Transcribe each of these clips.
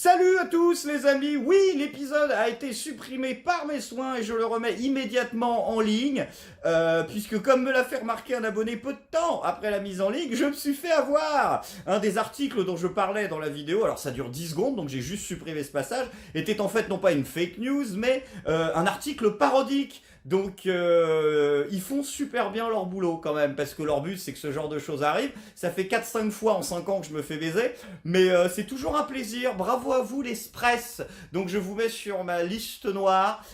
Salut à tous les amis, oui l'épisode a été supprimé par mes soins et je le remets immédiatement en ligne puisque comme me l'a fait remarquer un abonné peu de temps après la mise en ligne, je me suis fait avoir. Un des articles dont je parlais dans la vidéo, alors ça dure 10 secondes donc j'ai juste supprimé ce passage, était en fait non pas une fake news mais un article parodique. Donc ils font super bien leur boulot quand même, parce que leur but c'est que ce genre de choses arrive. Ça fait 4-5 fois en 5 ans que je me fais baiser, mais c'est toujours un plaisir. Bravo à vous l'Express. Donc je vous mets sur ma liste noire.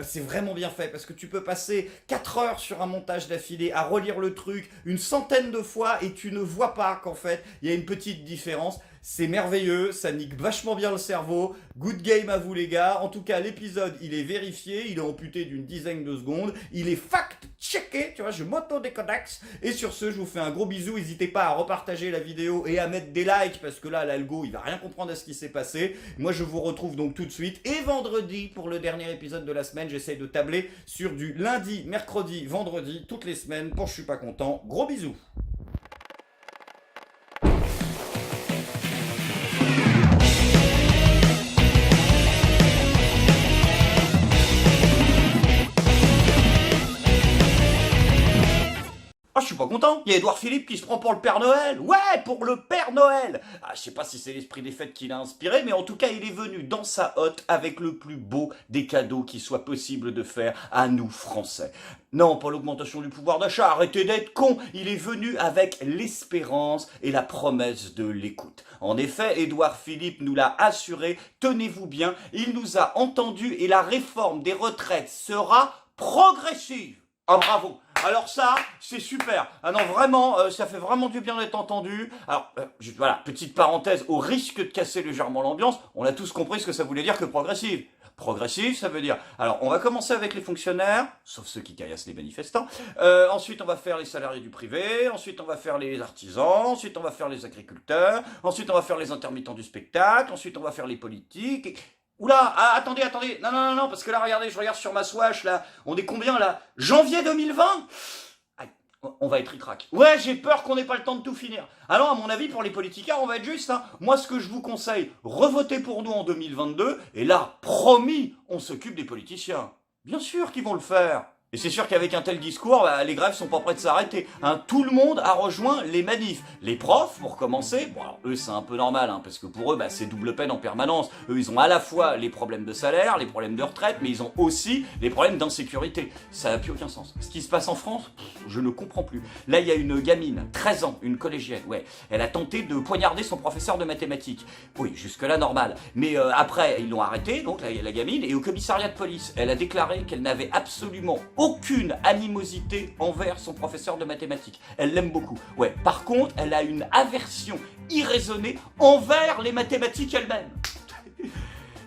C'est vraiment bien fait, parce que tu peux passer 4 heures sur un montage d'affilée à relire le truc une centaine de fois et tu ne vois pas qu'en fait il y a une petite différence. C'est merveilleux, ça nique vachement bien le cerveau. Good game à vous les gars. En tout cas, l'épisode, il est vérifié, il est amputé d'une dizaine de secondes. Il est fact-checké, tu vois, je m'auto-décodaxe. Et sur ce, je vous fais un gros bisou. N'hésitez pas à repartager la vidéo et à mettre des likes, parce que là, l'algo, il va rien comprendre à ce qui s'est passé. Moi, je vous retrouve donc tout de suite. Et vendredi, pour le dernier épisode de la semaine, j'essaye de tabler sur du lundi, mercredi, vendredi, toutes les semaines, pour Je suis pas content. Gros bisous. Ah, je suis pas content, il y a Édouard Philippe qui se prend pour le Père Noël. Ouais, pour le Père Noël. Ah, je sais pas si c'est l'esprit des fêtes qui l'a inspiré, mais en tout cas, il est venu dans sa hotte avec le plus beau des cadeaux qu'il soit possible de faire à nous, Français. Non, pas l'augmentation du pouvoir d'achat, arrêtez d'être con. Il est venu avec l'espérance et la promesse de l'écoute. En effet, Édouard Philippe nous l'a assuré, tenez-vous bien, il nous a entendus et la réforme des retraites sera progressive. Ah, bravo. Alors ça, c'est super. Ah non, vraiment, ça fait vraiment du bien d'être entendu. Alors, voilà, petite parenthèse, au risque de casser légèrement l'ambiance, on a tous compris ce que ça voulait dire que progressive. Progressive, ça veut dire... Alors, on va commencer avec les fonctionnaires, sauf ceux qui caillassent les manifestants. Ensuite, on va faire les salariés du privé. Ensuite, on va faire les artisans. Ensuite, on va faire les agriculteurs. Ensuite, on va faire les intermittents du spectacle. Ensuite, on va faire les politiques. Oula, ah, attendez, non, parce que là, regardez, je regarde sur ma Swatch, là, on est combien, là? Janvier 2020? Aïe, on va être ric-rac. Ouais, j'ai peur qu'on n'ait pas le temps de tout finir. Alors, à mon avis, pour les politicards, on va être juste, hein. Moi, ce que je vous conseille, revotez pour nous en 2022, et là, promis, on s'occupe des politiciens. Bien sûr qu'ils vont le faire. Et c'est sûr qu'avec un tel discours, bah, les grèves sont pas prêtes de s'arrêter. Hein, tout le monde a rejoint les manifs. Les profs, pour commencer, bon alors eux c'est un peu normal, hein, parce que pour eux bah, c'est double peine en permanence. Eux ils ont à la fois les problèmes de salaire, les problèmes de retraite, mais ils ont aussi les problèmes d'insécurité. Ça n'a plus aucun sens. Ce qui se passe en France, je ne comprends plus. Là il y a une gamine, 13 ans, une collégienne, ouais. Elle a tenté de poignarder son professeur de mathématiques. Oui, jusque-là normal. Mais après ils l'ont arrêtée, donc la gamine, et au commissariat de police, elle a déclaré qu'elle n'avait absolument aucune animosité envers son professeur de mathématiques. Elle l'aime beaucoup. Ouais. Par contre, elle a une aversion irraisonnée envers les mathématiques elles-mêmes.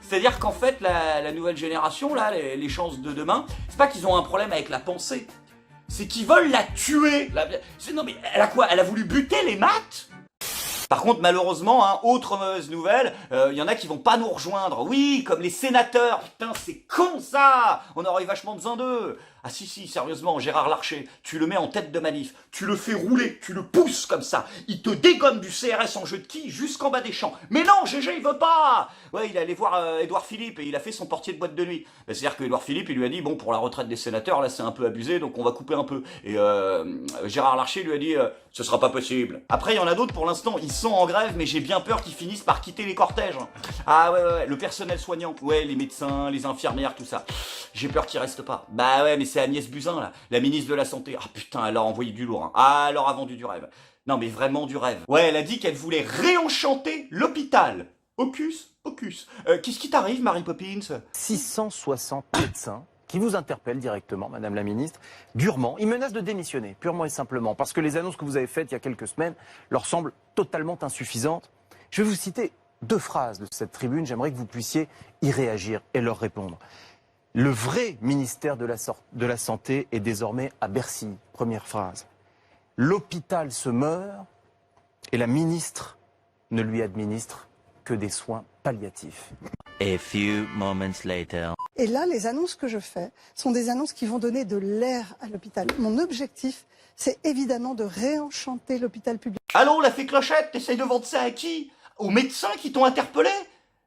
C'est-à-dire qu'en fait, la nouvelle génération, là, les chances de demain, c'est pas qu'ils ont un problème avec la pensée, c'est qu'ils veulent la tuer. Non mais elle a quoi? Elle a voulu buter les maths? Par contre, malheureusement, hein, autre mauvaise nouvelle, y en a qui vont pas nous rejoindre. Oui, comme les sénateurs. Putain, c'est con ça. On aurait vachement besoin d'eux. Ah si, sérieusement, Gérard Larcher, tu le mets en tête de manif, tu le fais rouler, tu le pousses comme ça, il te dégomme du CRS en jeu de quilles jusqu'en bas des champs. Mais non, GG, il veut pas. Ouais, il est allé voir Édouard Philippe et il a fait son portier de boîte de nuit. C'est-à-dire que Édouard Philippe, il lui a dit, bon, pour la retraite des sénateurs, là, c'est un peu abusé, donc on va couper un peu. Et Gérard Larcher lui a dit, ce sera pas possible. Après, il y en a d'autres, pour l'instant, ils sont en grève, mais j'ai bien peur qu'ils finissent par quitter les cortèges. Ah ouais, le personnel soignant, ouais, les médecins, les infirmières, tout ça. J'ai peur qu'ils restent pas. Bah ouais, mais c'est Agnès Buzyn, là, la ministre de la Santé. Ah putain, elle a envoyé du lourd. Hein. Ah, elle leur a vendu du rêve. Non, mais vraiment du rêve. Ouais, elle a dit qu'elle voulait réenchanter l'hôpital. Hocus pocus. Qu'est-ce qui t'arrive, Mary Poppins? 660 médecins qui vous interpellent directement, Madame la Ministre, durement. Ils menacent de démissionner, purement et simplement, parce que les annonces que vous avez faites il y a quelques semaines leur semblent totalement insuffisantes. Je vais vous citer 2 phrases de cette tribune. J'aimerais que vous puissiez y réagir et leur répondre. Le vrai ministère de la Santé est désormais à Bercy. Première phrase. L'hôpital se meurt et la ministre ne lui administre que des soins palliatifs. A few moments later. Et là, les annonces que je fais sont des annonces qui vont donner de l'air à l'hôpital. Mon objectif, c'est évidemment de réenchanter l'hôpital public. Allô, la fée Clochette, t'essayes de vendre ça à qui? Aux médecins qui t'ont interpellé?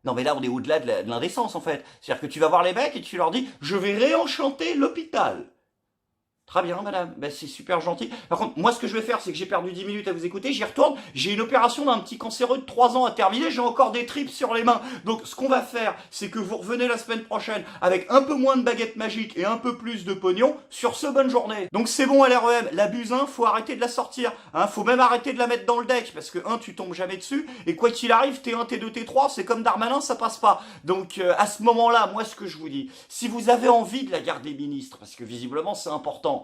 Non mais là on est au-delà de l'indécence en fait. C'est-à-dire que tu vas voir les mecs et tu leur dis « Je vais réenchanter l'hôpital ». Très bien, madame. Ben, c'est super gentil. Par contre, moi, ce que je vais faire, c'est que j'ai perdu 10 minutes à vous écouter. J'y retourne. J'ai une opération d'un petit cancéreux de 3 ans à terminer. J'ai encore des tripes sur les mains. Donc, ce qu'on va faire, c'est que vous revenez la semaine prochaine avec un peu moins de baguettes magiques et un peu plus de pognon. Sur ce, bonne journée. Donc, c'est bon à l'REM. La buzin, faut arrêter de la sortir. Hein, faut même arrêter de la mettre dans le deck. Parce que, tu tombes jamais dessus. Et quoi qu'il arrive, T1, T2, T3, c'est comme Darmanin, ça passe pas. Donc, à ce moment-là, moi, ce que je vous dis, si vous avez envie de la garder ministre, parce que visiblement, c'est important,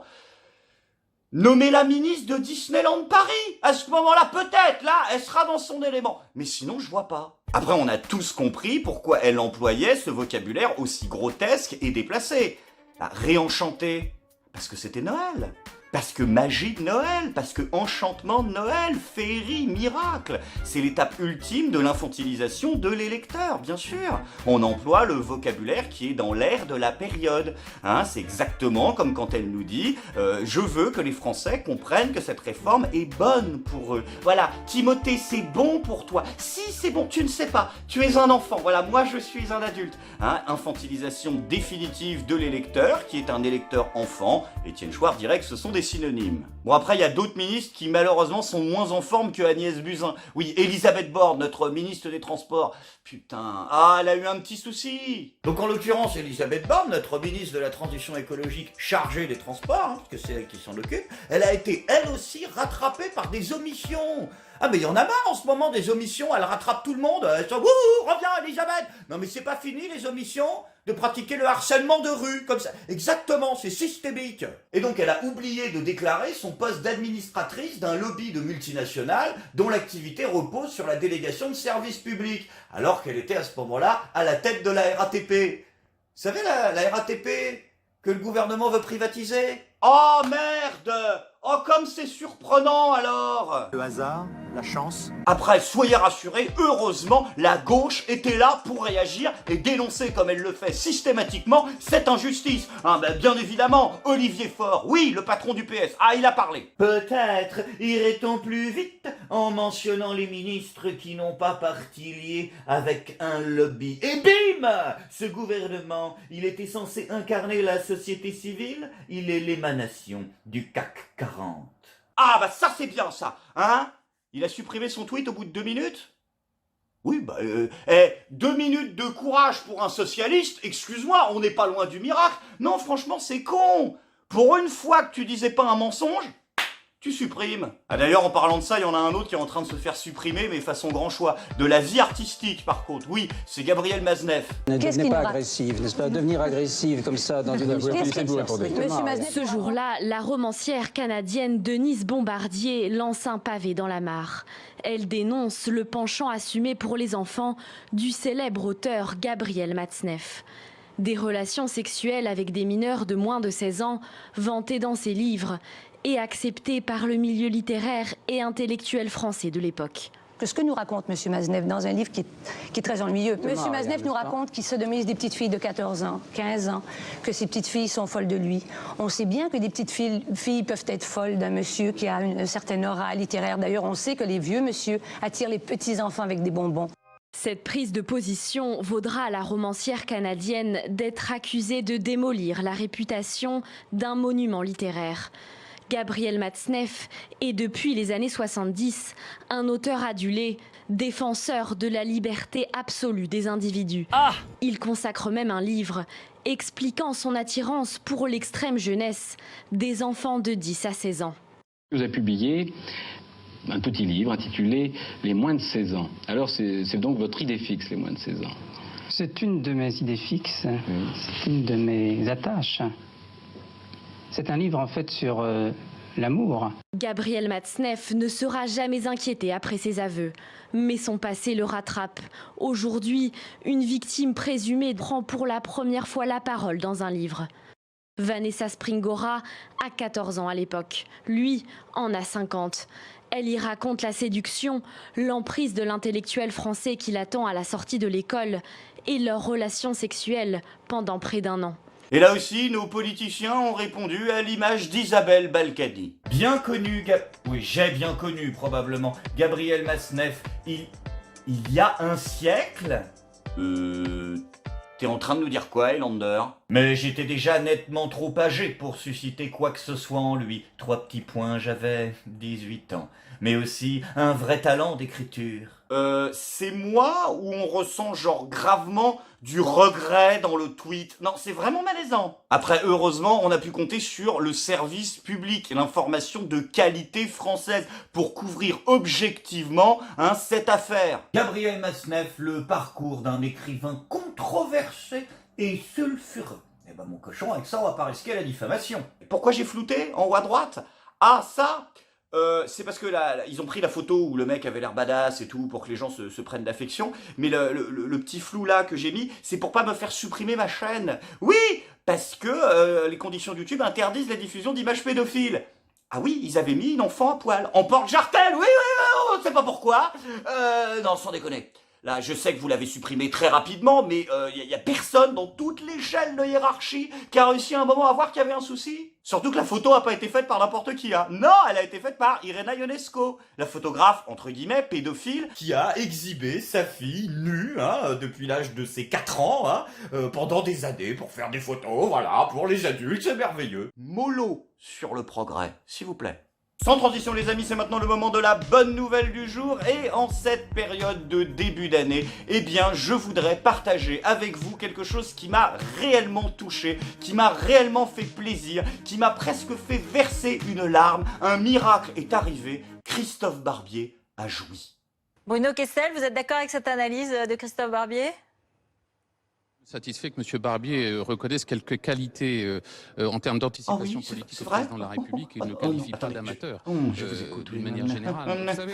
nommez-la ministre de Disneyland Paris. À ce moment-là, peut-être, là, elle sera dans son élément. Mais sinon, je vois pas. Après, on a tous compris pourquoi elle employait ce vocabulaire aussi grotesque et déplacé. Réenchanter, parce que c'était Noël. Parce que magie de Noël, parce que enchantement de Noël, féerie, miracle. C'est l'étape ultime de l'infantilisation de l'électeur, bien sûr. On emploie le vocabulaire qui est dans l'air de la période. Hein, c'est exactement comme quand elle nous dit « Je veux que les Français comprennent que cette réforme est bonne pour eux. » Voilà, Timothée, c'est bon pour toi. Si, c'est bon, tu ne sais pas. Tu es un enfant. Voilà, moi, je suis un adulte. Hein, infantilisation définitive de l'électeur, qui est un électeur enfant. Étienne Chouard dirait que ce sont des synonymes. Bon, après, il y a d'autres ministres qui, malheureusement, sont moins en forme que Agnès Buzyn. Oui, Elisabeth Borne, notre ministre des Transports. Putain, elle a eu un petit souci. Donc, en l'occurrence, Elisabeth Borne, notre ministre de la Transition écologique chargée des transports, parce que c'est elle qui s'en occupe, elle a été, elle aussi, rattrapée par des omissions. Ah mais il y en a marre en ce moment des omissions, elle rattrape tout le monde, wouhou, reviens Elisabeth. Non mais c'est pas fini les omissions de pratiquer le harcèlement de rue, comme ça. Exactement, c'est systémique. Et donc elle a oublié de déclarer son poste d'administratrice d'un lobby de multinationales dont l'activité repose sur la délégation de services publics, alors qu'elle était à ce moment-là à la tête de la RATP. Vous savez la RATP que le gouvernement veut privatiser? Oh merde! Oh, comme c'est surprenant alors! Le hasard, la chance. Après, soyez rassurés, heureusement, la gauche était là pour réagir et dénoncer, comme elle le fait systématiquement, cette injustice. Bien évidemment, Olivier Faure, oui, le patron du PS, il a parlé. Peut-être irait-on plus vite en mentionnant les ministres qui n'ont pas parti lié avec un lobby. Et bim! Ce gouvernement, il était censé incarner la société civile, il est l'émanation du CAC 40. Ça c'est bien ça, hein? Il a supprimé son tweet au bout de 2 minutes? Oui, 2 minutes de courage pour un socialiste, excuse-moi, on n'est pas loin du miracle. Non, franchement, c'est con. Pour une fois que tu disais pas un mensonge, tu supprimes. D'ailleurs, en parlant de ça, il y en a un autre qui est en train de se faire supprimer, mais façon grand choix. De la vie artistique, par contre. Oui, c'est Gabriel Maznev. Ne devenez pas agressive, n'est-ce pas? Devenir agressive comme ça dans une Ce jour-là, la romancière canadienne Denise Bombardier lance un pavé dans la mare. Elle dénonce le penchant assumé pour les enfants du célèbre auteur Gabriel Matzneff. Des relations sexuelles avec des mineurs de moins de 16 ans, vantées dans ses livres, et accepté par le milieu littéraire et intellectuel français de l'époque. Ce que nous raconte M. Maznev dans un livre qui est très ennuyeux. M. Maznev nous raconte qu'il sodomise des petites filles de 14 ans, 15 ans, que ces petites filles sont folles de lui. On sait bien que des petites filles peuvent être folles d'un monsieur qui a une certaine aura littéraire. D'ailleurs, on sait que les vieux monsieur attirent les petits-enfants avec des bonbons. Cette prise de position vaudra à la romancière canadienne d'être accusée de démolir la réputation d'un monument littéraire. Gabriel Matzneff est depuis les années 70 un auteur adulé, défenseur de la liberté absolue des individus. Il consacre même un livre expliquant son attirance pour l'extrême jeunesse des enfants de 10 à 16 ans. Vous avez publié un petit livre intitulé « Les moins de 16 ans ». Alors c'est donc votre idée fixe, les moins de 16 ans? C'est une de mes idées fixes, c'est une de mes attaches. C'est un livre en fait sur l'amour. Gabriel Matzneff ne sera jamais inquiété après ses aveux, mais son passé le rattrape. Aujourd'hui, une victime présumée prend pour la première fois la parole dans un livre. Vanessa Springora a 14 ans à l'époque, lui en a 50. Elle y raconte la séduction, l'emprise de l'intellectuel français qui l'attend à la sortie de l'école et leurs relations sexuelles pendant près d'1 an. Et là aussi, nos politiciens ont répondu à l'image d'Isabelle Balkany. Bien connu, oui, j'ai bien connu probablement, Gabriel Matzneff, il y a un siècle, T'es en train de nous dire quoi, Highlander? Mais j'étais déjà nettement trop âgé pour susciter quoi que ce soit en lui. 3 petits points, j'avais 18 ans. Mais aussi un vrai talent d'écriture. C'est moi ou on ressent genre gravement du regret dans le tweet? Non, c'est vraiment malaisant. Après, heureusement, on a pu compter sur le service public, l'information de qualité française, pour couvrir objectivement cette affaire. Gabriel Masneff, le parcours d'un écrivain controversé et sulfureux. Eh ben mon cochon, avec ça on va pas risquer la diffamation. Pourquoi j'ai flouté en haut à droite? Ah ça, c'est parce que là, ils ont pris la photo où le mec avait l'air badass et tout pour que les gens se prennent d'affection, mais le petit flou là que j'ai mis, c'est pour pas me faire supprimer ma chaîne. Oui, parce que les conditions de YouTube interdisent la diffusion d'images pédophiles. Ah oui, ils avaient mis une enfant à poil, en porte-jartel, oui, on sait pas pourquoi. Non, sans déconner. Là, je sais que vous l'avez supprimé très rapidement, mais y a personne dans toute l'échelle de hiérarchie qui a réussi à un moment à voir qu'il y avait un souci. Surtout que la photo a pas été faite par n'importe qui, hein. Non, elle a été faite par Irena Ionesco, la photographe, entre guillemets, pédophile, qui a exhibé sa fille nue, depuis l'âge de ses 4 ans, pendant des années, pour faire des photos, voilà, pour les adultes, c'est merveilleux. Mollo sur le progrès, s'il vous plaît. Sans transition les amis, c'est maintenant le moment de la bonne nouvelle du jour, et en cette période de début d'année, eh bien je voudrais partager avec vous quelque chose qui m'a réellement touché, qui m'a réellement fait plaisir, qui m'a presque fait verser une larme. Un miracle est arrivé, Christophe Barbier a joui. Bruno Kessel, vous êtes d'accord avec cette analyse de Christophe Barbier ? Satisfait que M. Barbier reconnaisse quelques qualités en termes d'anticipation politique au président de la République et ne qualifie pas d'amateur d'une manière générale. Vous savez,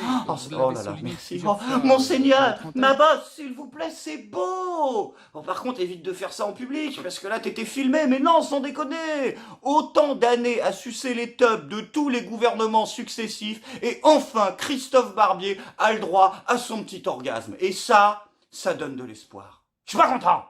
oh là là, merci. Monseigneur, ma bosse, s'il vous plaît, c'est beau. Bon, par contre, évite de faire ça en public, parce que là, t'étais filmé, mais non, sans déconner. Autant d'années à sucer les tubs de tous les gouvernements successifs, et enfin, Christophe Barbier a le droit à son petit orgasme. Et ça donne de l'espoir. Je suis pas content.